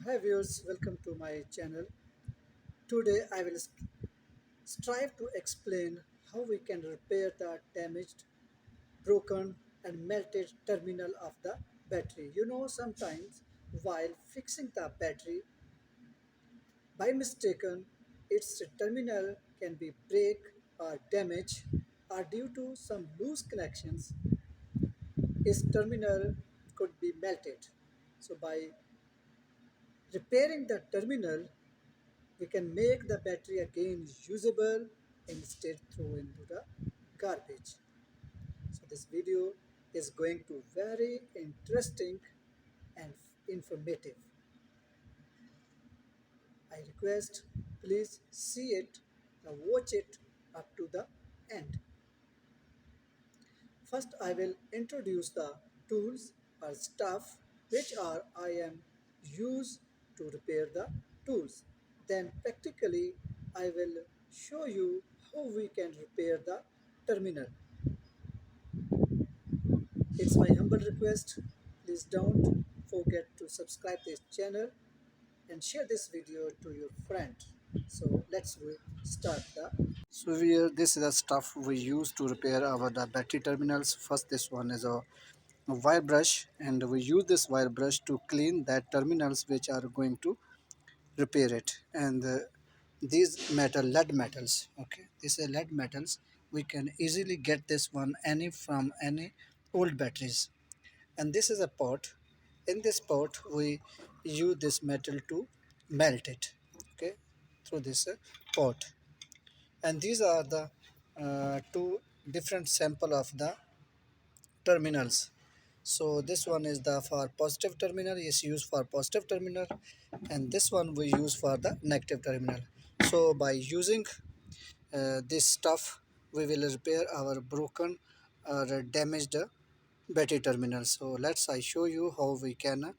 Hi viewers, welcome to my channel. Today I will strive to explain how we can repair the damaged, broken and melted terminal of the battery. Sometimes while fixing the battery by mistaken, its terminal can be break or damage or due to some loose connections, its terminal could be melted. So by repairing the terminal, we can make the battery again usable instead throw into the garbage. So this video is going to very interesting and informative. I request please see it, watch it up to the end. First I will introduce the tools or stuff which are I am use to repair the tools. Then practically I will show you how we can repair the terminal. It's my humble request. Please don't forget to subscribe this channel and share this video to your friend. So let's start the. So here this is the stuff we use to repair our the battery terminals. First this one is a wire brush, and we use this wire brush to clean that terminals which are going to repair it. And these lead metals, okay, these are lead metals. We can easily get this one from any old batteries. And this is a pot. In this pot we use this metal to melt it, okay, through this pot. And these are the two different sample of the terminals. So this one is the for positive terminal, is used for positive terminal, and this one we use for the negative terminal. So by using this stuff we will repair our broken or damaged battery terminal. So let's I show you how we can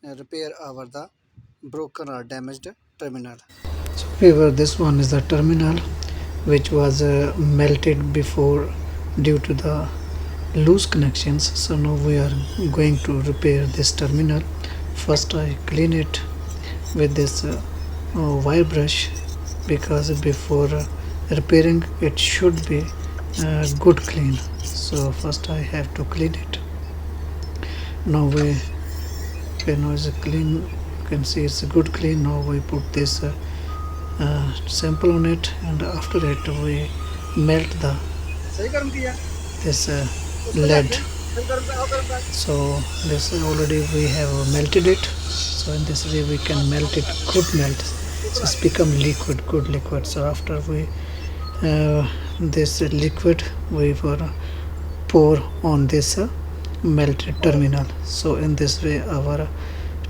repair our the broken or damaged terminal. So here this one is the terminal which was melted before due to the loose connections. So now we are going to repair this terminal. First I clean it with this wire brush, because before repairing it should be good clean. So first I have to clean it. Now we can is clean, you can see it's a good clean. Now we put this sample on it, and after it we melt the this lead. So this already we have melted it. So in this way we can melt it, good melt. So it's become liquid, good liquid. So after we this liquid we will pour on this melted terminal. So in this way our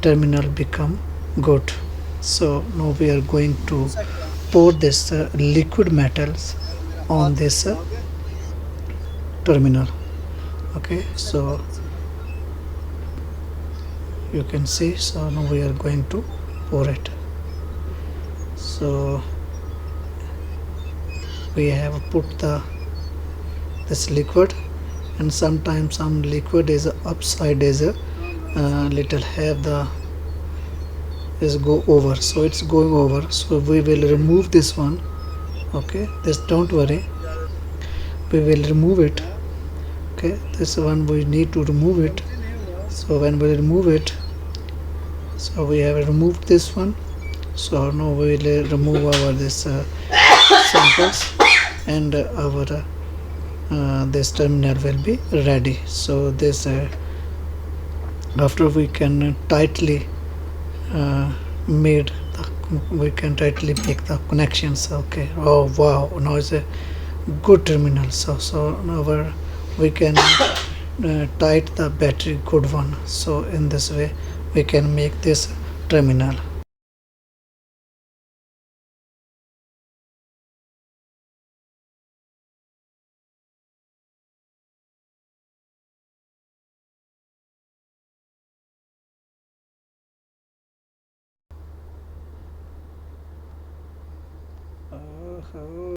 terminal become good. So now we are going to pour this liquid metals on this terminal. Okay, so you can see. So now we are going to pour it. So we have put this liquid, and sometimes some liquid is upside is a little have the is go over, so it's going over. So we will remove this one. Okay, this don't worry, we will remove it. Okay, this one we need to remove it. So when we remove it, so we have removed this one. So now we will remove our this samples, and our this terminal will be ready. So this after we can tightly made we can tightly make the connections. Okay, oh wow, now it's a good terminal. So now we can tight the battery good one. So in this way we can make this terminal.